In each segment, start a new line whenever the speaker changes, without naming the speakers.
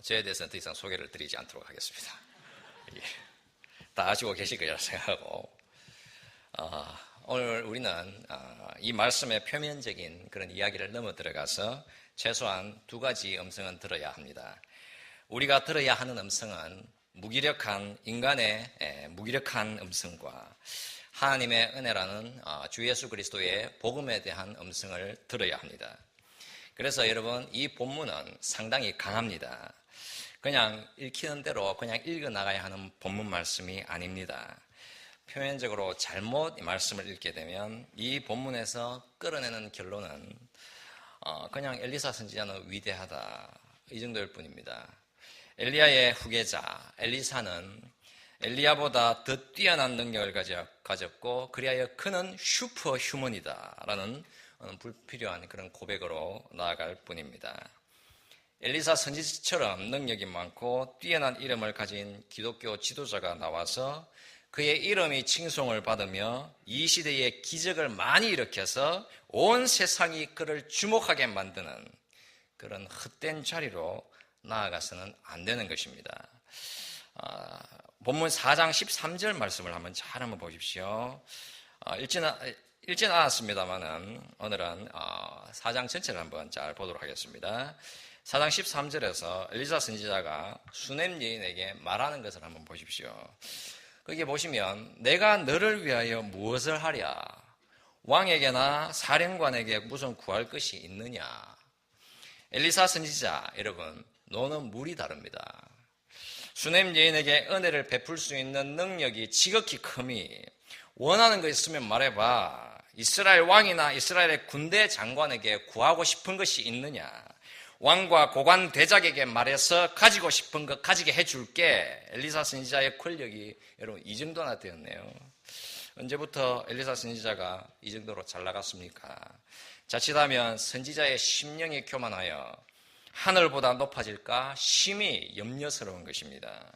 저에 대해서는 더 이상 소개를 드리지 않도록 하겠습니다. 예, 다 아시고 계실 거라 생각하고 오늘 우리는 이 말씀의 표면적인 그런 이야기를 넘어 들어가서 최소한 두 가지 음성은 들어야 합니다. 우리가 들어야 하는 음성은 무기력한 인간의 무기력한 음성과 하나님의 은혜라는 주 예수 그리스도의 복음에 대한 음성을 들어야 합니다. 그래서 여러분, 이 본문은 상당히 강합니다. 그냥 읽히는 대로 그냥 읽어 나가야 하는 본문 말씀이 아닙니다. 표면적으로 잘못 이 말씀을 읽게 되면 이 본문에서 끌어내는 결론은 그냥 엘리사 선지자는 위대하다, 이 정도일 뿐입니다. 엘리야의 후계자 엘리사는 엘리야보다 더 뛰어난 능력을 가졌고 그리하여 그는 슈퍼 휴먼이다라는 불필요한 그런 고백으로 나아갈 뿐입니다. 엘리사 선지자처럼 능력이 많고 뛰어난 이름을 가진 기독교 지도자가 나와서 그의 이름이 칭송을 받으며 이 시대에 기적을 많이 일으켜서 온 세상이 그를 주목하게 만드는 그런 헛된 자리로 나아가서는 안 되는 것입니다. 본문 4장 13절 말씀을 한번 보십시오. 읽지는 않았습니다만은 오늘은 4장 전체를 한번 잘 보도록 하겠습니다. 4장 13절에서 엘리사 선지자가 수넴 여인에게 말하는 것을 한번 보십시오. 거기에 보시면 내가 너를 위하여 무엇을 하랴? 왕에게나 사령관에게 무슨 구할 것이 있느냐? 엘리사 선지자, 여러분, 너는 물이 다릅니다. 수넴 여인에게 은혜를 베풀 수 있는 능력이 지극히 큼이 원하는 거 있으면 말해봐. 이스라엘 왕이나 이스라엘의 군대 장관에게 구하고 싶은 것이 있느냐? 왕과 고관 대작에게 말해서 가지고 싶은 것 가지게 해줄게. 엘리사 선지자의 권력이 여러분 이 정도나 되었네요. 언제부터 엘리사 선지자가 이 정도로 잘 나갔습니까? 자칫하면 선지자의 심령이 교만하여 하늘보다 높아질까 심히 염려스러운 것입니다.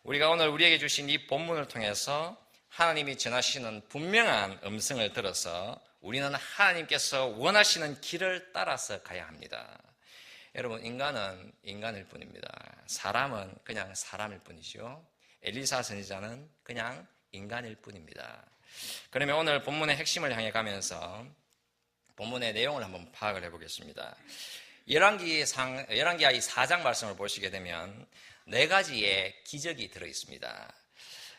우리가 오늘 우리에게 주신 이 본문을 통해서 하나님이 전하시는 분명한 음성을 들어서 우리는 하나님께서 원하시는 길을 따라서 가야 합니다. 여러분, 인간은 인간일 뿐입니다. 사람은 그냥 사람일 뿐이죠. 엘리사 선지자는 그냥 인간일 뿐입니다. 그러면 오늘 본문의 핵심을 향해 가면서 본문의 내용을 한번 파악을 해보겠습니다. 열왕기하 이 4장 말씀을 보시게 되면 4가지의 기적이 들어있습니다.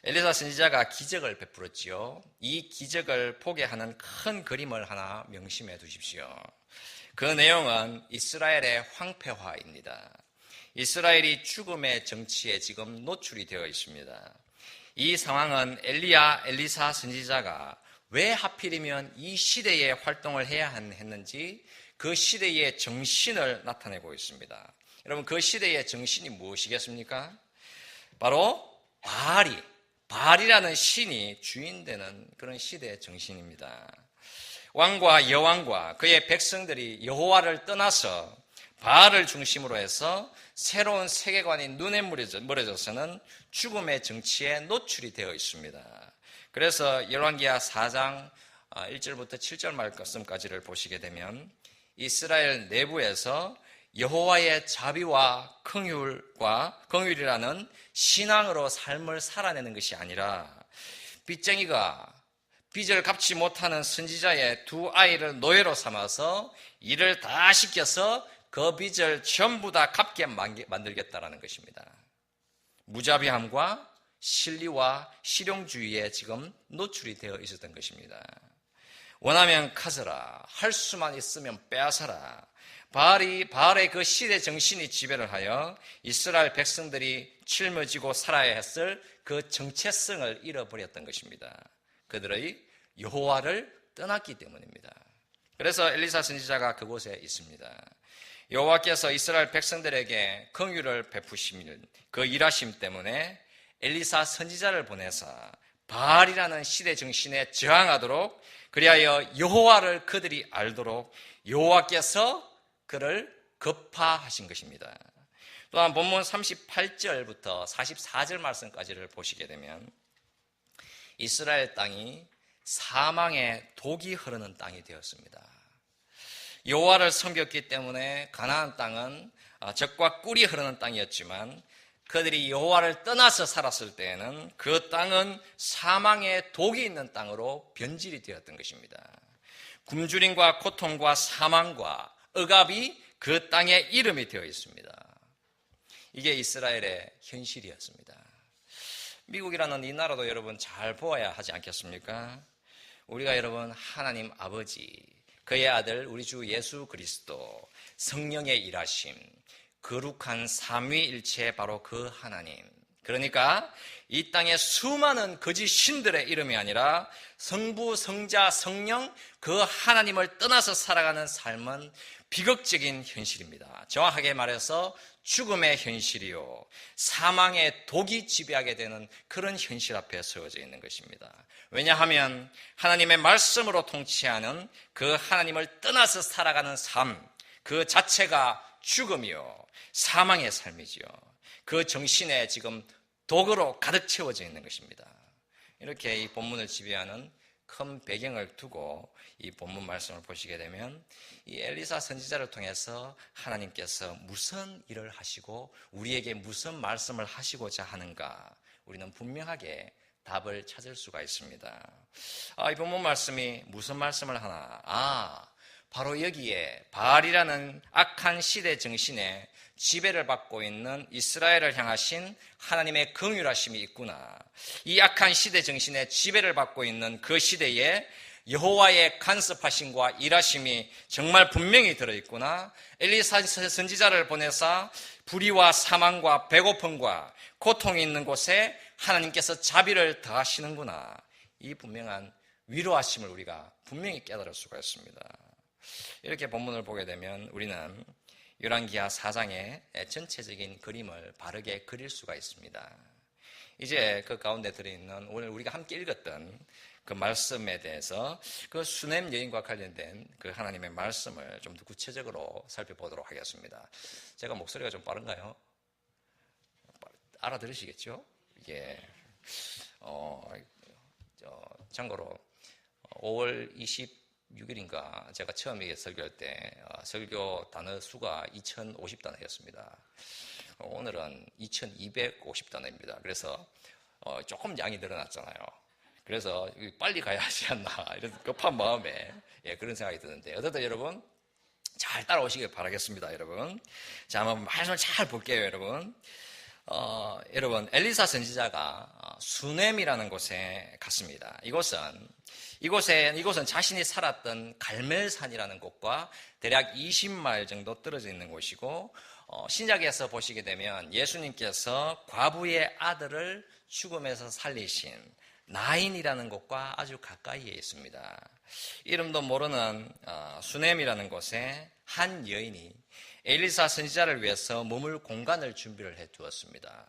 엘리사 선지자가 기적을 베풀었지요. 이 기적을 보게 하는 큰 그림을 하나 명심해 두십시오. 그 내용은 이스라엘의 황폐화입니다. 이스라엘이 죽음의 정치에 지금 노출이 되어 있습니다. 이 상황은 엘리사 선지자가 왜 하필이면 이 시대에 활동을 해야 했는지 그 시대의 정신을 나타내고 있습니다. 여러분, 그 시대의 정신이 무엇이겠습니까? 바로 바알이라는 신이 주인되는 그런 시대의 정신입니다. 왕과 여왕과 그의 백성들이 여호와를 떠나서 바알을 중심으로 해서 새로운 세계관이 눈에 무뎌져서는 죽음의 정치에 노출이 되어 있습니다. 그래서 열왕기하 4장 1절부터 7절 말씀까지를 보시게 되면 이스라엘 내부에서 여호와의 자비와 긍휼이라는 신앙으로 삶을 살아내는 것이 아니라 빚쟁이가 빚을 갚지 못하는 선지자의 2 아이를 노예로 삼아서 일을 다 시켜서 그 빚을 전부 다 갚게 만들겠다라는 것입니다. 무자비함과 실리와 실용주의에 지금 노출이 되어 있었던 것입니다. 원하면 가져라, 할 수만 있으면 빼앗아라. 바알의 그 시대 정신이 지배를 하여 이스라엘 백성들이 짊어지고 살아야 했을 그 정체성을 잃어버렸던 것입니다. 그들의 여호와를 떠났기 때문입니다. 그래서 엘리사 선지자가 그곳에 있습니다. 여호와께서 이스라엘 백성들에게 긍휼을 베푸시는 그 일하심 때문에 엘리사 선지자를 보내서 바알이라는 시대 정신에 저항하도록, 그리하여 여호와를 그들이 알도록 여호와께서 그를 급파하신 것입니다. 또한 본문 38절부터 44절 말씀까지를 보시게 되면 이스라엘 땅이 사망의 독이 흐르는 땅이 되었습니다. 여호와를 섬겼기 때문에 가나안 땅은 젖과 꿀이 흐르는 땅이었지만 그들이 여호와를 떠나서 살았을 때에는 그 땅은 사망의 독이 있는 땅으로 변질이 되었던 것입니다. 굶주림과 고통과 사망과 억압이 그 땅의 이름이 되어 있습니다. 이게 이스라엘의 현실이었습니다. 미국이라는 이 나라도 여러분 잘 보아야 하지 않겠습니까? 우리가 여러분 하나님 아버지, 그의 아들 우리 주 예수 그리스도, 성령의 일하심, 거룩한 삼위일체 바로 그 하나님, 그러니까 이 땅의 수많은 거짓 신들의 이름이 아니라 성부, 성자, 성령 그 하나님을 떠나서 살아가는 삶은 비극적인 현실입니다. 정확하게 말해서 죽음의 현실이요, 사망의 독이 지배하게 되는 그런 현실 앞에 서어져 있는 것입니다. 왜냐하면 하나님의 말씀으로 통치하는 그 하나님을 떠나서 살아가는 삶, 그 자체가 죽음이요, 사망의 삶이지요. 그 정신에 지금 독으로 가득 채워져 있는 것입니다. 이렇게 이 본문을 지배하는 큰 배경을 두고 이 본문 말씀을 보시게 되면 이 엘리사 선지자를 통해서 하나님께서 무슨 일을 하시고 우리에게 무슨 말씀을 하시고자 하는가, 우리는 분명하게 답을 찾을 수가 있습니다. 이 본문 말씀이 무슨 말씀을 하나? 바로 여기에 바알이라는 악한 시대 정신에 지배를 받고 있는 이스라엘을 향하신 하나님의 긍휼하심이 있구나. 이 악한 시대 정신에 지배를 받고 있는 그 시대에 여호와의 간섭하심과 일하심이 정말 분명히 들어있구나. 엘리사 선지자를 보내사 불의와 사망과 배고픔과 고통이 있는 곳에 하나님께서 자비를 더하시는구나. 이 분명한 위로하심을 우리가 분명히 깨달을 수가 있습니다. 이렇게 본문을 보게 되면 우리는 열왕기하 4장의 전체적인 그림을 바르게 그릴 수가 있습니다. 이제 그 가운데 들어있는 오늘 우리가 함께 읽었던 그 말씀에 대해서 그 수넴 여인과 관련된 그 하나님의 말씀을 좀 더 구체적으로 살펴보도록 하겠습니다. 제가 목소리가 좀 빠른가요? 알아들으시겠죠? 이게 참고로 5월 26일인가 제가 처음에 설교할 때 설교 단어 수가 2050단어였습니다. 오늘은 2250단어입니다. 그래서 조금 양이 늘어났잖아요. 그래서 빨리 가야 하지 않나 이런 급한 마음에 그런 생각이 드는데 어쨌든 여러분 잘 따라오시길 바라겠습니다. 여러분, 자, 한번 말씀을 잘 볼게요. 여러분 엘리사 선지자가 수넴이라는 곳에 갔습니다. 이곳은 자신이 살았던 갈멜산이라는 곳과 대략 20마일 정도 떨어져 있는 곳이고, 신약에서 보시게 되면 예수님께서 과부의 아들을 죽음에서 살리신 나인이라는 곳과 아주 가까이에 있습니다. 이름도 모르는 수넴이라는 곳에 한 여인이 엘리사 선지자를 위해서 머물 공간을 준비를 해 두었습니다.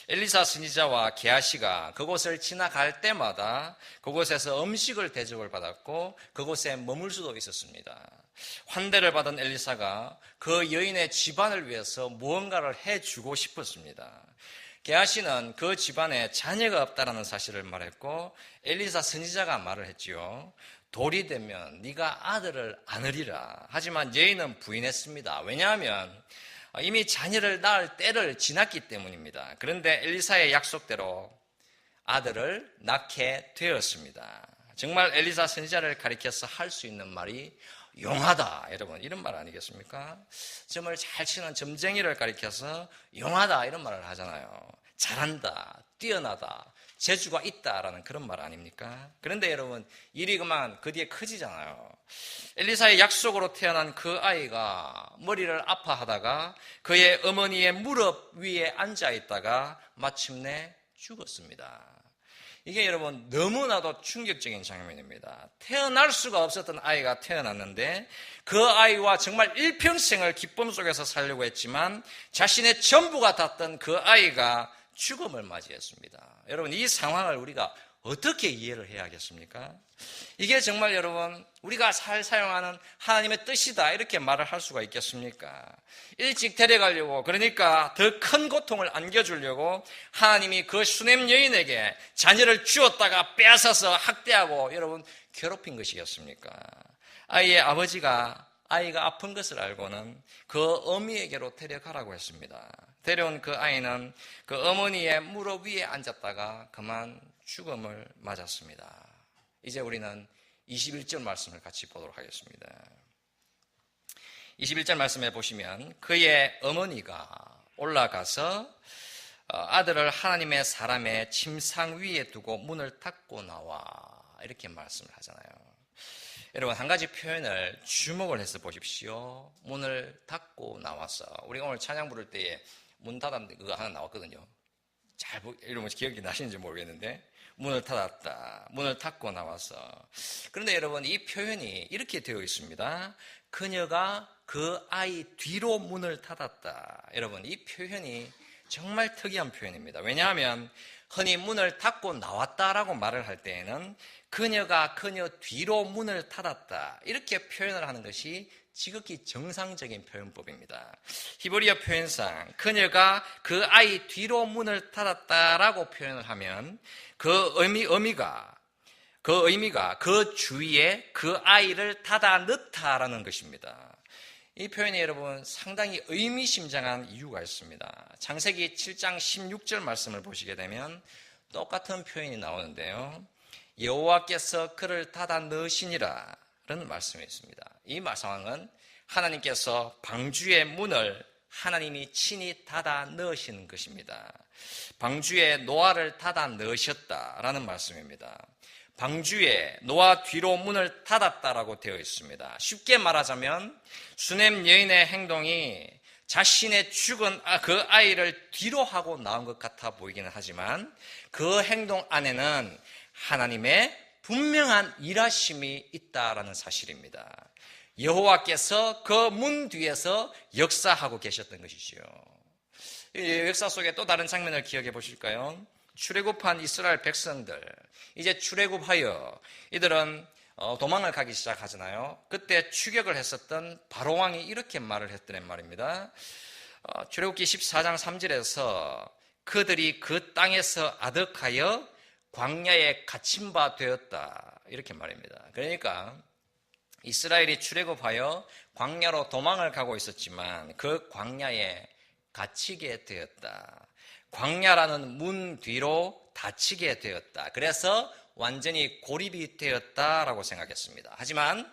엘리사 선지자와 게하시가 그곳을 지나갈 때마다 그곳에서 음식을 대접을 받았고 그곳에 머물 수도 있었습니다. 환대를 받은 엘리사가 그 여인의 집안을 위해서 무언가를 해주고 싶었습니다. 게하시는 그 집안에 자녀가 없다라는 사실을 말했고 엘리사 선지자가 말을 했지요. 돌이 되면 네가 아들을 안으리라. 하지만 여인은 부인했습니다. 왜냐하면 이미 자녀를 낳을 때를 지났기 때문입니다. 그런데 엘리사의 약속대로 아들을 낳게 되었습니다. 정말 엘리사 선지자를 가리켜서 할 수 있는 말이 용하다, 여러분, 이런 말 아니겠습니까? 점을 잘 치는 점쟁이를 가리켜서 용하다 이런 말을 하잖아요. 잘한다, 뛰어나다, 재주가 있다라는 그런 말 아닙니까? 그런데 여러분, 일이 그만 그 뒤에 커지잖아요. 엘리사의 약속으로 태어난 그 아이가 머리를 아파하다가 그의 어머니의 무릎 위에 앉아있다가 마침내 죽었습니다. 이게 여러분 너무나도 충격적인 장면입니다. 태어날 수가 없었던 아이가 태어났는데 그 아이와 정말 일평생을 기쁨 속에서 살려고 했지만 자신의 전부가 닿던 그 아이가 죽음을 맞이했습니다. 여러분, 이 상황을 우리가 어떻게 이해를 해야 하겠습니까? 이게 정말 여러분 우리가 잘 사용하는 하나님의 뜻이다 이렇게 말을 할 수가 있겠습니까? 일찍 데려가려고, 그러니까 더 큰 고통을 안겨주려고 하나님이 그 수넴 여인에게 자녀를 주었다가 빼앗아서 학대하고 여러분 괴롭힌 것이겠습니까? 아이의 아버지가 아이가 아픈 것을 알고는 그 어미에게로 데려가라고 했습니다. 데려온 그 아이는 그 어머니의 무릎 위에 앉았다가 그만 죽음을 맞았습니다. 이제 우리는 21절 말씀을 같이 보도록 하겠습니다. 21절 말씀에 보시면 그의 어머니가 올라가서 아들을 하나님의 사람의 침상 위에 두고 문을 닫고 나와 이렇게 말씀을 하잖아요. 여러분 한 가지 표현을 주목을 해서 보십시오. 문을 닫고 나와서 우리가 오늘 찬양 부를 때에 문 닫았는데 그거 하나 나왔거든요. 여러분 기억이 나시는지 모르겠는데 문을 닫았다. 문을 닫고 나와서. 그런데 여러분 이 표현이 이렇게 되어 있습니다. 그녀가 그 아이 뒤로 문을 닫았다. 여러분 이 표현이 정말 특이한 표현입니다. 왜냐하면 흔히 문을 닫고 나왔다라고 말을 할 때에는 그녀가 그녀 뒤로 문을 닫았다 이렇게 표현을 하는 것이 지극히 정상적인 표현법입니다. 히브리어 표현상 그녀가 그 아이 뒤로 문을 닫았다라고 표현을 하면 그 의미가 그 주위에 그 아이를 닫아 넣다라는 것입니다. 이 표현이 여러분 상당히 의미심장한 이유가 있습니다. 창세기 7장 16절 말씀을 보시게 되면 똑같은 표현이 나오는데요. 여호와께서 그를 닫아 넣으시니라 라는 말씀이 있습니다. 이 상황은 하나님께서 방주의 문을 하나님이 친히 닫아 넣으시는 것입니다. 방주에 노아를 닫아 넣으셨다라는 말씀입니다. 방주에 노아 뒤로 문을 닫았다라고 되어 있습니다. 쉽게 말하자면 수넴 여인의 행동이 자신의 죽은 그 아이를 뒤로 하고 나온 것 같아 보이기는 하지만 그 행동 안에는 하나님의 분명한 일하심이 있다라는 사실입니다. 여호와께서 그 문 뒤에서 역사하고 계셨던 것이지요. 역사 속에 또 다른 장면을 기억해 보실까요? 출애굽한 이스라엘 백성들, 이제 출애굽하여 이들은 도망을 가기 시작하잖아요. 그때 추격을 했었던 바로왕이 이렇게 말을 했더란 말입니다. 출애굽기 14장 3절에서 그들이 그 땅에서 아득하여 광야에 갇힌 바 되었다 이렇게 말입니다. 그러니까 이스라엘이 출애굽하여 광야로 도망을 가고 있었지만 그 광야에 갇히게 되었다. 광야라는 문 뒤로 닫히게 되었다. 그래서 완전히 고립이 되었다라고 생각했습니다. 하지만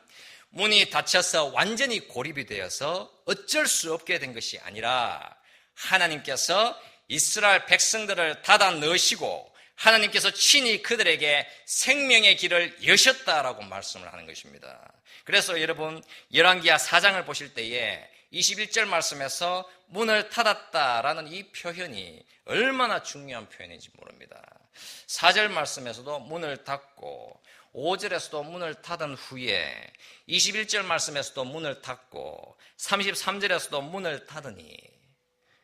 문이 닫혀서 완전히 고립이 되어서 어쩔 수 없게 된 것이 아니라 하나님께서 이스라엘 백성들을 닫아 넣으시고 하나님께서 친히 그들에게 생명의 길을 여셨다라고 말씀을 하는 것입니다. 그래서 여러분 열왕기하 4장을 보실 때에 21절 말씀에서 문을 닫았다라는 이 표현이 얼마나 중요한 표현인지 모릅니다. 4절 말씀에서도 문을 닫고 5절에서도 문을 닫은 후에 21절 말씀에서도 문을 닫고 33절에서도 문을 닫으니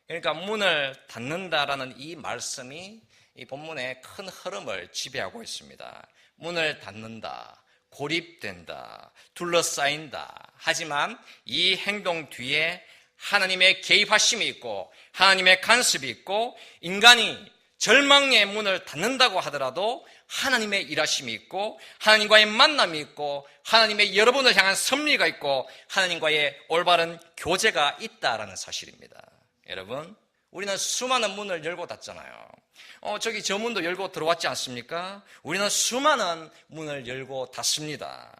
그러니까 문을 닫는다라는 이 말씀이 이 본문의 큰 흐름을 지배하고 있습니다. 문을 닫는다, 고립된다, 둘러싸인다. 하지만 이 행동 뒤에 하나님의 개입하심이 있고 하나님의 간섭이 있고 인간이 절망의 문을 닫는다고 하더라도 하나님의 일하심이 있고 하나님과의 만남이 있고 하나님의 여러분을 향한 섭리가 있고 하나님과의 올바른 교제가 있다라는 사실입니다. 여러분, 우리는 수많은 문을 열고 닫잖아요. 저기 저 문도 열고 들어왔지 않습니까? 우리는 수많은 문을 열고 닫습니다.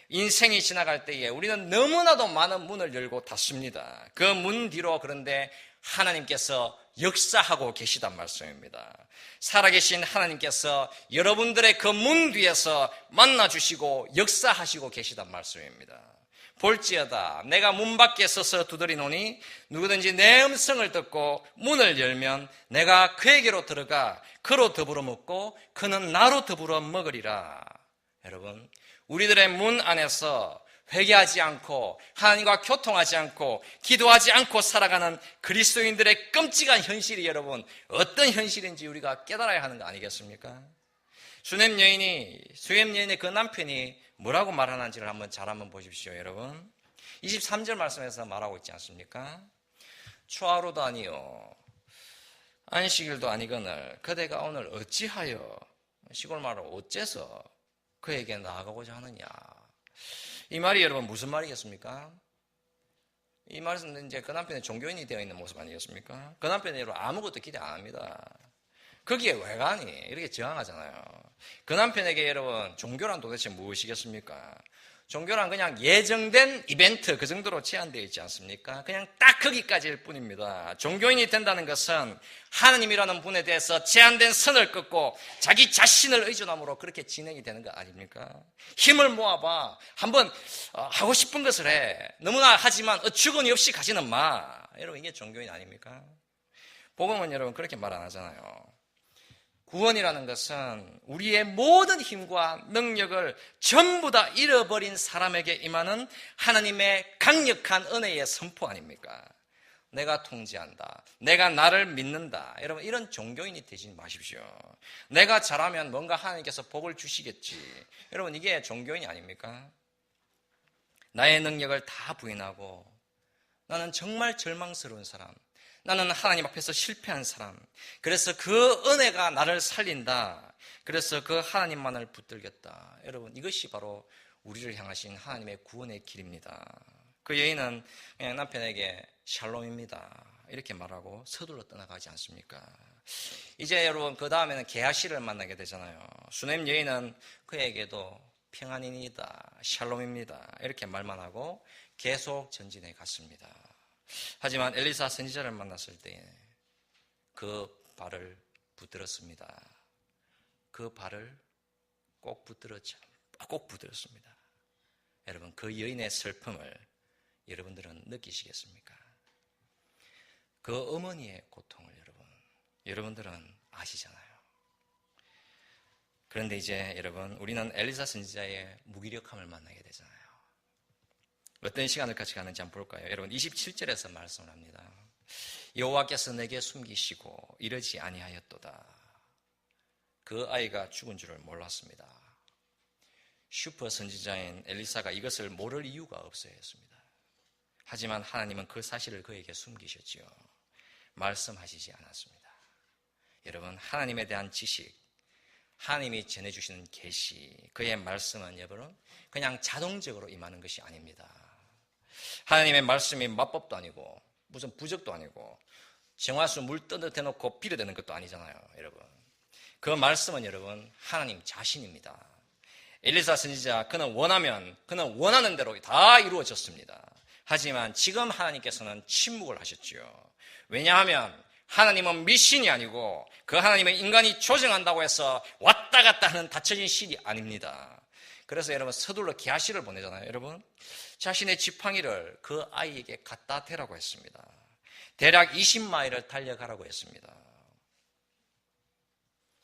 인생이 지나갈 때에 우리는 너무나도 많은 문을 열고 닫습니다. 그 문 뒤로 그런데 하나님께서 역사하고 계시단 말씀입니다. 살아계신 하나님께서 여러분들의 그 문 뒤에서 만나주시고 역사하시고 계시단 말씀입니다. 볼지어다 내가 문 밖에 서서 두드리노니 누구든지 내 음성을 듣고 문을 열면 내가 그에게로 들어가 그로 더불어 먹고 그는 나로 더불어 먹으리라. 여러분, 우리들의 문 안에서 회개하지 않고 하나님과 교통하지 않고 기도하지 않고 살아가는 그리스도인들의 끔찍한 현실이 여러분 어떤 현실인지 우리가 깨달아야 하는 거 아니겠습니까? 수넴 여인의 그 남편이 뭐라고 말하는지를 잘 한번 보십시오, 여러분. 23절 말씀에서 말하고 있지 않습니까? 초하루도 아니요 안식일도 아니거늘 그대가 오늘 어찌하여 시골 말로 어째서 그에게 나아가고자 하느냐. 이 말이 여러분 무슨 말이겠습니까? 이 말씀은 이제 그 남편이 종교인이 되어 있는 모습 아니겠습니까? 그 남편이 여러분 아무것도 기대 안 합니다. 거기에 왜 가니? 이렇게 저항하잖아요. 그 남편에게 여러분 종교란 도대체 무엇이겠습니까? 종교란 그냥 예정된 이벤트 그 정도로 제한되어 있지 않습니까? 그냥 딱 거기까지일 뿐입니다. 종교인이 된다는 것은 하느님이라는 분에 대해서 제한된 선을 끊고 자기 자신을 의존함으로 그렇게 진행이 되는 거 아닙니까? 힘을 모아봐. 한번 하고 싶은 것을 해. 너무나 하지만 어처구니 없이 가지는 마. 여러분 이게 종교인 아닙니까? 복음은 여러분 그렇게 말 안 하잖아요. 구원이라는 것은 우리의 모든 힘과 능력을 전부 다 잃어버린 사람에게 임하는 하나님의 강력한 은혜의 선포 아닙니까? 내가 통제한다. 내가 나를 믿는다. 여러분 이런 종교인이 되지 마십시오. 내가 잘하면 뭔가 하나님께서 복을 주시겠지. 여러분 이게 종교인이 아닙니까? 나의 능력을 다 부인하고 나는 정말 절망스러운 사람. 나는 하나님 앞에서 실패한 사람. 그래서 그 은혜가 나를 살린다. 그래서 그 하나님만을 붙들겠다. 여러분 이것이 바로 우리를 향하신 하나님의 구원의 길입니다. 그 여인은 그냥 남편에게 샬롬입니다. 이렇게 말하고 서둘러 떠나가지 않습니까? 이제 여러분 그 다음에는 게하시를 만나게 되잖아요. 수넴 여인은 그에게도 평안이니이다. 샬롬입니다. 이렇게 말만 하고 계속 전진해 갔습니다. 하지만 엘리사 선지자를 만났을 때 그 발을 붙들었습니다. 그 발을 꼭 붙들었습니다. 여러분 그 여인의 슬픔을 여러분들은 느끼시겠습니까? 그 어머니의 고통을 여러분들은 아시잖아요. 그런데 이제 여러분 우리는 엘리사 선지자의 무기력함을 만나게 되잖아요. 어떤 시간을 같이 가는지 한번 볼까요? 여러분 27절에서 말씀을 합니다. 여호와께서 내게 숨기시고 이러지 아니하였도다. 그 아이가 죽은 줄을 몰랐습니다. 슈퍼 선지자인 엘리사가 이것을 모를 이유가 없어야 했습니다. 하지만 하나님은 그 사실을 그에게 숨기셨지요. 말씀하시지 않았습니다. 여러분 하나님에 대한 지식, 하나님이 전해주시는 계시, 그의 말씀은 여러분 그냥 자동적으로 임하는 것이 아닙니다. 하나님의 말씀이 마법도 아니고 무슨 부적도 아니고 정화수 물 떠대놓고 비례되는 것도 아니잖아요. 여러분 그 말씀은 여러분 하나님 자신입니다. 엘리사 선지자 그는 원하는 대로 다 이루어졌습니다. 하지만 지금 하나님께서는 침묵을 하셨지요. 왜냐하면 하나님은 미신이 아니고 그 하나님은 인간이 조정한다고 해서 왔다 갔다 하는 닫혀진 실이 아닙니다. 그래서 여러분 서둘러 게하시를 보내잖아요. 여러분 자신의 지팡이를 그 아이에게 갖다 대라고 했습니다. 대략 20마일을 달려가라고 했습니다.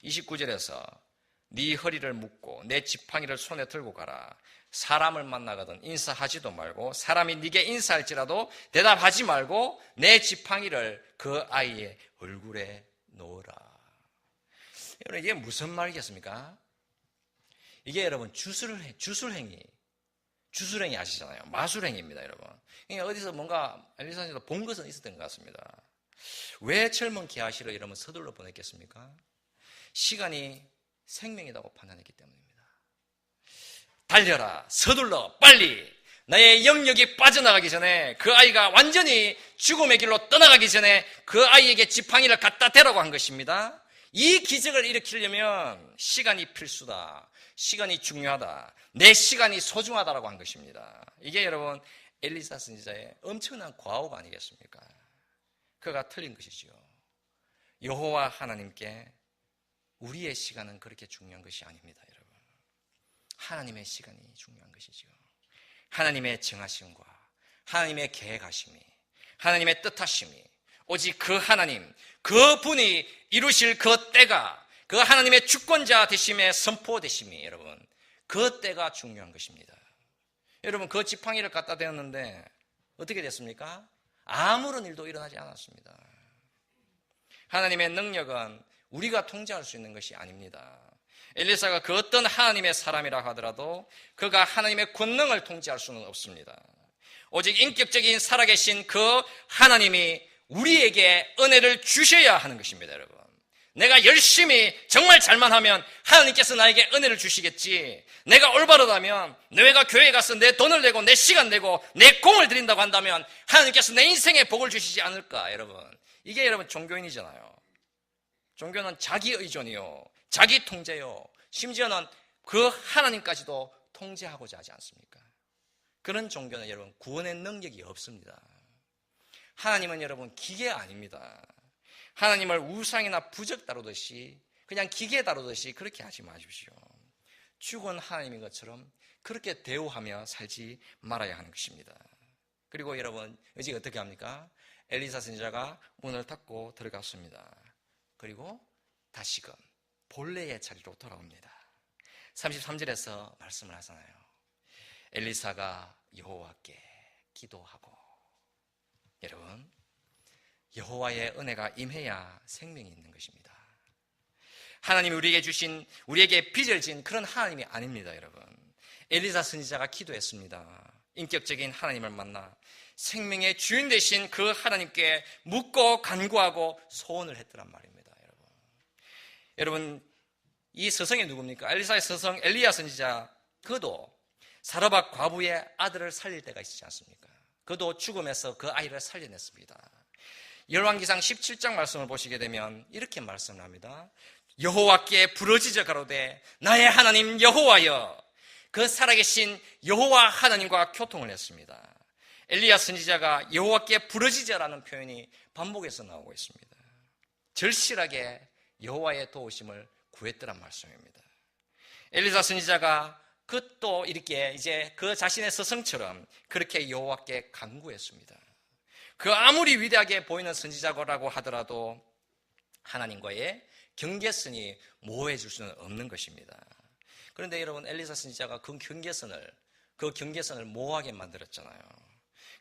29절에서 네 허리를 묶고 내 지팡이를 손에 들고 가라. 사람을 만나거든 인사하지도 말고 사람이 네게 인사할지라도 대답하지 말고 내 지팡이를 그 아이의 얼굴에 놓으라. 여러분 이게 무슨 말이겠습니까? 이게 여러분 주술행위 아시잖아요. 마술행위입니다. 여러분 그러니까 어디서 뭔가 엘리사님도 본 것은 있었던 것 같습니다. 왜 젊은 게하시를 이러면 서둘러 보냈겠습니까? 시간이 생명이라고 판단했기 때문입니다. 달려라, 서둘러, 빨리. 나의 영역이 빠져나가기 전에 그 아이가 완전히 죽음의 길로 떠나가기 전에 그 아이에게 지팡이를 갖다 대라고 한 것입니다. 이 기적을 일으키려면 시간이 필수다. 시간이 중요하다. 내 시간이 소중하다라고 한 것입니다. 이게 여러분 엘리사 선지자의 엄청난 과업 아니겠습니까? 그가 틀린 것이지요. 여호와 하나님께 우리의 시간은 그렇게 중요한 것이 아닙니다, 여러분. 하나님의 시간이 중요한 것이죠. 하나님의 정하심과 하나님의 계획하심이, 하나님의 뜻하심이, 오직 그 하나님, 그 분이 이루실 그 때가, 그 하나님의 주권자 되심의 선포되심이 여러분, 그 때가 중요한 것입니다. 여러분 그 지팡이를 갖다 대었는데 어떻게 됐습니까? 아무런 일도 일어나지 않았습니다. 하나님의 능력은 우리가 통제할 수 있는 것이 아닙니다. 엘리사가 그 어떤 하나님의 사람이라 하더라도 그가 하나님의 권능을 통제할 수는 없습니다. 오직 인격적인 살아계신 그 하나님이 우리에게 은혜를 주셔야 하는 것입니다, 여러분. 내가 열심히 정말 잘만 하면 하나님께서 나에게 은혜를 주시겠지. 내가 올바르다면, 내가 교회에 가서 내 돈을 내고 내 시간 내고 내 공을 들인다고 한다면 하나님께서 내 인생에 복을 주시지 않을까. 여러분, 이게 여러분 종교인이잖아요. 종교는 자기 의존이요, 자기 통제요, 심지어는 그 하나님까지도 통제하고자 하지 않습니까? 그런 종교는 여러분 구원의 능력이 없습니다. 하나님은 여러분 기계 아닙니다. 하나님을 우상이나 부적 다루듯이, 그냥 기계 다루듯이 그렇게 하지 마십시오. 죽은 하나님인 것처럼 그렇게 대우하며 살지 말아야 하는 것입니다. 그리고 여러분 이제 어떻게 합니까? 엘리사 선지자가 문을 닫고 들어갔습니다. 그리고 다시금 본래의 자리로 돌아옵니다. 33절에서 말씀을 하잖아요. 엘리사가 여호와께 기도하고. 여러분, 여호와의 은혜가 임해야 생명이 있는 것입니다. 하나님이 우리에게 빚을 진 그런 하나님이 아닙니다. 여러분, 엘리사 선지자가 기도했습니다. 인격적인 하나님을 만나 생명의 주인 되신 그 하나님께 묻고 간구하고 소원을 했더란 말입니다. 여러분, 이 서성이 누굽니까? 엘리사의 서성 엘리야 선지자, 그도 사르밧 과부의 아들을 살릴 때가 있지 않습니까? 그도 죽음에서 그 아이를 살려냈습니다. 열왕기상 17장 말씀을 보시게 되면 이렇게 말씀을 합니다. 여호와께 부르짖어 가로되 나의 하나님 여호와여. 그 살아계신 여호와 하나님과 교통을 했습니다. 엘리야 선지자가 여호와께 부르짖어라는 표현이 반복해서 나오고 있습니다. 절실하게 여호와의 도우심을 구했더란 말씀입니다. 엘리사 선지자가 또 이렇게 이제 그 자신의 서성처럼 그렇게 여호와께 간구했습니다. 그 아무리 위대하게 보이는 선지자라고 하더라도 하나님과의 경계선이 모호해질 수는 없는 것입니다. 그런데 여러분, 엘리사 선지자가 그 경계선을 모호하게 만들었잖아요.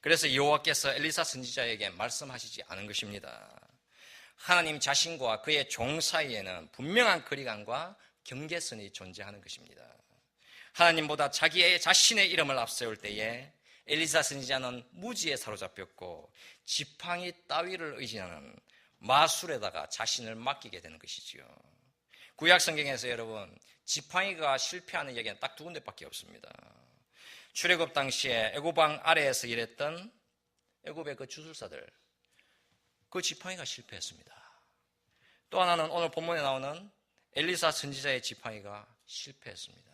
그래서 여호와께서 엘리사 선지자에게 말씀하시지 않은 것입니다. 하나님 자신과 그의 종 사이에는 분명한 거리감과 경계선이 존재하는 것입니다. 하나님보다 자신의 이름을 앞세울 때에 엘리사 선지자는 무지에 사로잡혔고 지팡이 따위를 의지하는 마술에다가 자신을 맡기게 되는 것이지요. 구약 성경에서 여러분, 지팡이가 실패하는 얘기는 딱 두 군데밖에 없습니다. 출애굽 당시에 애굽왕 아래에서 일했던 애굽의 그 주술사들, 그 지팡이가 실패했습니다. 또 하나는 오늘 본문에 나오는 엘리사 선지자의 지팡이가 실패했습니다.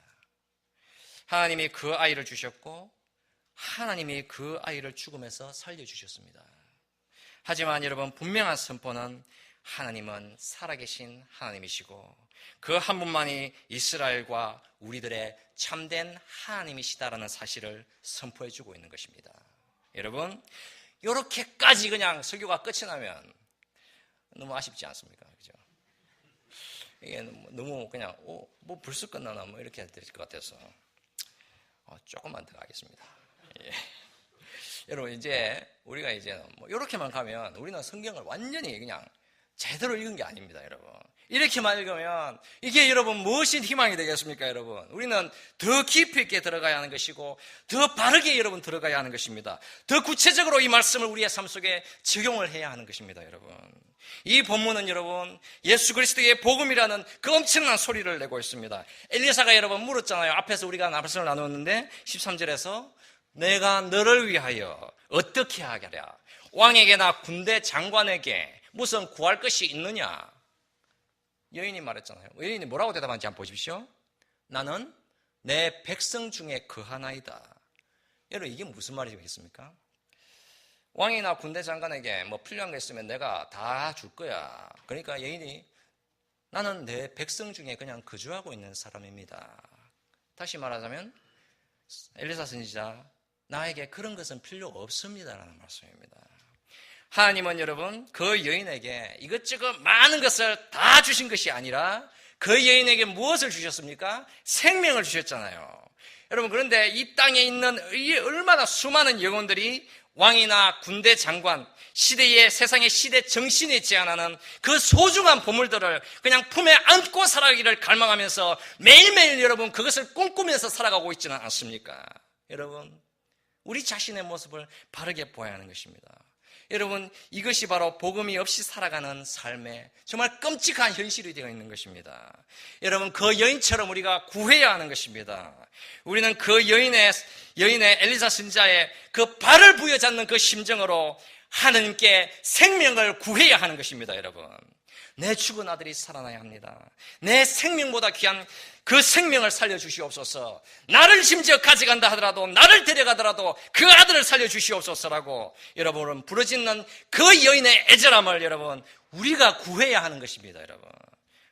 하나님이 그 아이를 주셨고 하나님이 그 아이를 죽음에서 살려주셨습니다. 하지만 여러분, 분명한 선포는 하나님은 살아계신 하나님이시고 그 한 분만이 이스라엘과 우리들의 참된 하나님이시다라는 사실을 선포해주고 있는 것입니다. 여러분, 이렇게까지 그냥 설교가 끝이 나면 너무 아쉽지 않습니까? 그죠? 이게 너무 그냥 뭐 벌써 끝나나 뭐 이렇게 될 것 같아서 조금만 더 하겠습니다. 예. 여러분, 이제 우리가 이제 뭐 이렇게만 가면 우리는 성경을 완전히 그냥 제대로 읽은 게 아닙니다. 여러분, 이렇게만 읽으면 이게 여러분 무엇이 희망이 되겠습니까? 여러분, 우리는 더 깊이 있게 들어가야 하는 것이고 더 바르게 여러분 들어가야 하는 것입니다. 더 구체적으로 이 말씀을 우리의 삶 속에 적용을 해야 하는 것입니다. 여러분, 이 본문은 여러분 예수 그리스도의 복음이라는 그 엄청난 소리를 내고 있습니다. 엘리사가 여러분 물었잖아요. 앞에서 우리가 말씀을 나누었는데 13절에서 내가 너를 위하여 어떻게 하랴? 왕에게나 군대 장관에게 무슨 구할 것이 있느냐? 여인이 말했잖아요. 여인이 뭐라고 대답하는지 한번 보십시오. 나는 내 백성 중에 거하나이다. 여러분, 이게 무슨 말이겠습니까? 왕이나 군대 장관에게 뭐 필요한 거 있으면 내가 다 줄 거야. 그러니까 여인이 나는 내 백성 중에 그냥 거주하고 있는 사람입니다. 다시 말하자면 엘리사 선지자, 나에게 그런 것은 필요 없습니다라는 말씀입니다. 하나님은 여러분 그 여인에게 이것저것 많은 것을 다 주신 것이 아니라 그 여인에게 무엇을 주셨습니까? 생명을 주셨잖아요. 여러분, 그런데 이 땅에 있는 얼마나 수많은 영혼들이 왕이나 군대 장관, 세상의 시대 정신에 제한하는 그 소중한 보물들을 그냥 품에 안고 살아가기를 갈망하면서 매일매일 여러분 그것을 꿈꾸면서 살아가고 있지는 않습니까? 여러분, 우리 자신의 모습을 바르게 보아야 하는 것입니다. 여러분, 이것이 바로 복음이 없이 살아가는 삶의 정말 끔찍한 현실이 되어 있는 것입니다. 여러분, 그 여인처럼 우리가 구해야 하는 것입니다. 우리는 그 여인의 엘리사 선지자의 그 발을 부여잡는 그 심정으로 하나님께 생명을 구해야 하는 것입니다, 여러분. 내 죽은 아들이 살아나야 합니다. 내 생명보다 귀한 그 생명을 살려주시옵소서. 나를 심지어 가져간다 하더라도, 나를 데려가더라도 그 아들을 살려주시옵소서라고 여러분은 부르짖는 그 여인의 애절함을 여러분, 우리가 구해야 하는 것입니다, 여러분.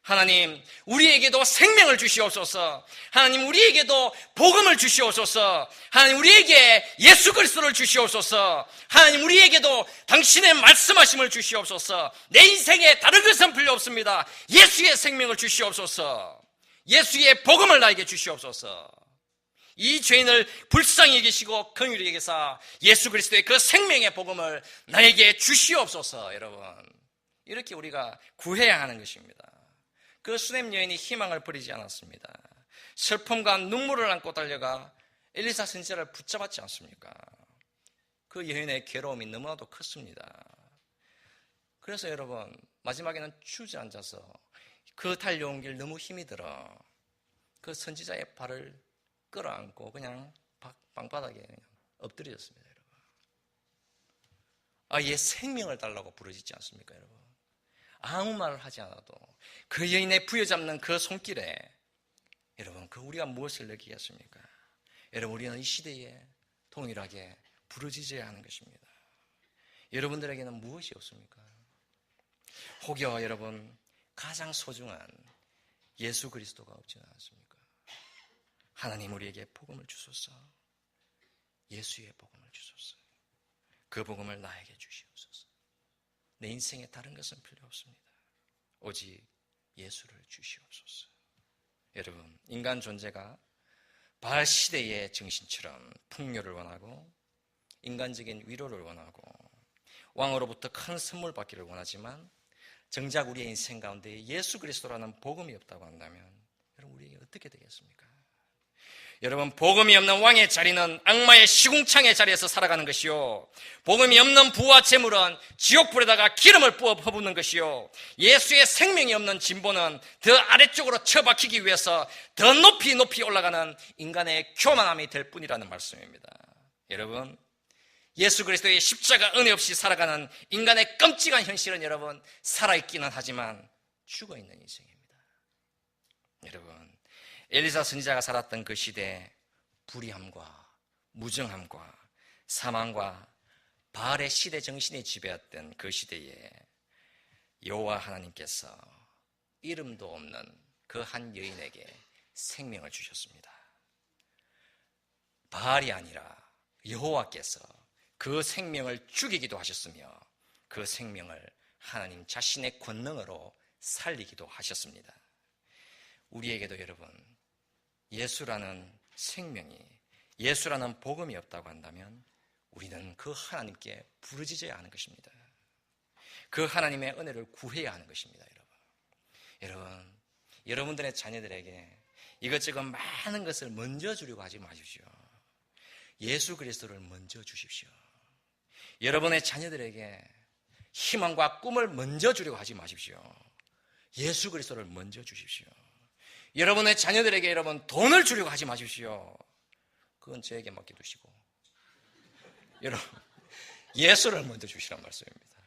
하나님, 우리에게도 생명을 주시옵소서. 하나님, 우리에게도 복음을 주시옵소서. 하나님, 우리에게 예수 그리스도를 주시옵소서. 하나님, 우리에게도 당신의 말씀하심을 주시옵소서. 내 인생에 다른 것은 필요 없습니다. 예수의 생명을 주시옵소서. 예수의 복음을 나에게 주시옵소서. 이 죄인을 불쌍히 여기시고 긍휼히 여기사 예수 그리스도의 그 생명의 복음을 나에게 주시옵소서. 여러분, 이렇게 우리가 구해야 하는 것입니다. 그 수넴 여인이 희망을 버리지 않았습니다. 슬픔과 눈물을 안고 달려가 엘리사 선지자를 붙잡았지 않습니까? 그 여인의 괴로움이 너무나도 컸습니다. 그래서 여러분, 마지막에는 주저앉아서 그 달려온 길 너무 힘이 들어 그 선지자의 발을 끌어안고 그냥 방바닥에 그냥 엎드려졌습니다, 여러분. 얘 생명을 달라고 부르짖지 않습니까, 여러분? 아무 말을 하지 않아도 그 여인의 부여잡는 그 손길에 여러분, 그 우리가 무엇을 느끼겠습니까? 여러분, 우리는 이 시대에 동일하게 부르짖어야 하는 것입니다. 여러분들에게는 무엇이 없습니까? 혹여 여러분, 가장 소중한 예수 그리스도가 없지는 않습니까? 하나님, 우리에게 복음을 주소서. 예수의 복음을 주소서. 그 복음을 나에게 주시옵소서. 내 인생에 다른 것은 필요 없습니다. 오직 예수를 주시옵소서. 여러분, 인간 존재가 바알 시대의 정신처럼 풍요를 원하고 인간적인 위로를 원하고 왕으로부터 큰 선물 받기를 원하지만 정작 우리의 인생 가운데 예수 그리스도라는 복음이 없다고 한다면 여러분, 우리에게 어떻게 되겠습니까? 여러분, 복음이 없는 왕의 자리는 악마의 시궁창의 자리에서 살아가는 것이요, 복음이 없는 부와 재물은 지옥불에다가 기름을 부어 퍼붓는 것이요, 예수의 생명이 없는 진보는 더 아래쪽으로 처박히기 위해서 더 높이 높이 올라가는 인간의 교만함이 될 뿐이라는 말씀입니다. 여러분, 예수 그리스도의 십자가 은혜 없이 살아가는 인간의 끔찍한 현실은 여러분, 살아있기는 하지만 죽어있는 인생입니다. 여러분, 엘리사 선지자가 살았던 그 시대에 불의함과 무정함과 사망과 바알의 시대 정신이 지배했던 그 시대에 여호와 하나님께서 이름도 없는 그 한 여인에게 생명을 주셨습니다. 바알이 아니라 여호와께서 그 생명을 죽이기도 하셨으며 그 생명을 하나님 자신의 권능으로 살리기도 하셨습니다. 우리에게도 여러분, 예수라는 생명이, 예수라는 복음이 없다고 한다면 우리는 그 하나님께 부르짖어야 하는 것입니다. 그 하나님의 은혜를 구해야 하는 것입니다. 여러분, 여러분들의 자녀들에게 이것저것 많은 것을 먼저 주려고 하지 마십시오. 예수 그리스도를 먼저 주십시오. 여러분의 자녀들에게 희망과 꿈을 먼저 주려고 하지 마십시오. 예수 그리스도를 먼저 주십시오. 여러분의 자녀들에게 여러분 돈을 주려고 하지 마십시오. 그건 저에게 맡겨두시고 여러분, 예수를 먼저 주시란 말씀입니다.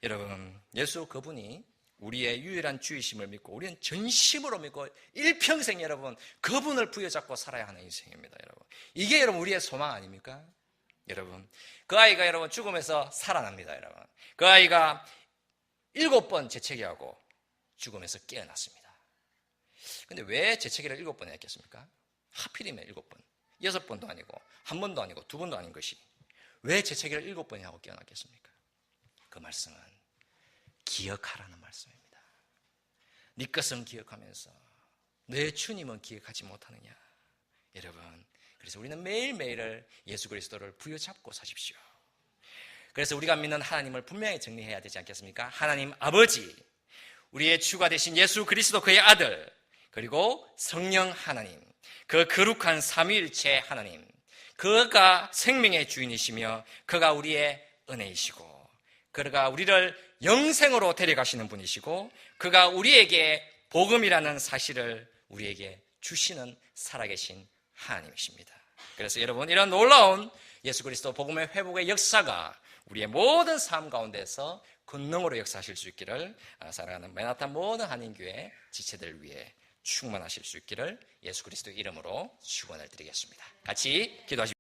여러분, 예수 그분이 우리의 유일한 주이심을 믿고 우리는 전심으로 믿고 일평생 여러분 그분을 부여잡고 살아야 하는 인생입니다. 여러분, 이게 여러분 우리의 소망 아닙니까? 여러분, 그 아이가 여러분 죽음에서 살아납니다. 여러분, 그 아이가 7번 재채기하고 죽음에서 깨어났습니다. 근데 왜 재채기를 7번 했겠습니까? 하필이면 7번, 6번도 아니고 1번도 아니고 2번도 아닌 것이 왜 재채기를 7번이 하고 깨어났겠습니까? 그 말씀은 기억하라는 말씀입니다. 네 것은 기억하면서 내 주님은 기억하지 못하느냐. 여러분, 그래서 우리는 매일매일을 예수 그리스도를 부여잡고 사십시오. 그래서 우리가 믿는 하나님을 분명히 정리해야 되지 않겠습니까? 하나님 아버지, 우리의 주가 되신 예수 그리스도 그의 아들, 그리고 성령 하나님, 그 거룩한 삼위일체 하나님, 그가 생명의 주인이시며 그가 우리의 은혜이시고 그가 우리를 영생으로 데려가시는 분이시고 그가 우리에게 복음이라는 사실을 우리에게 주시는 살아계신 하나님이십니다. 그래서 여러분, 이런 놀라운 예수 그리스도 복음의 회복의 역사가 우리의 모든 삶 가운데서 권능으로 역사하실 수 있기를, 사랑하는 맨하탄 모든 한인교회 지체들을 위해 충만하실 수 있기를 예수 그리스도 이름으로 축원을 드리겠습니다. 같이 기도하십시오.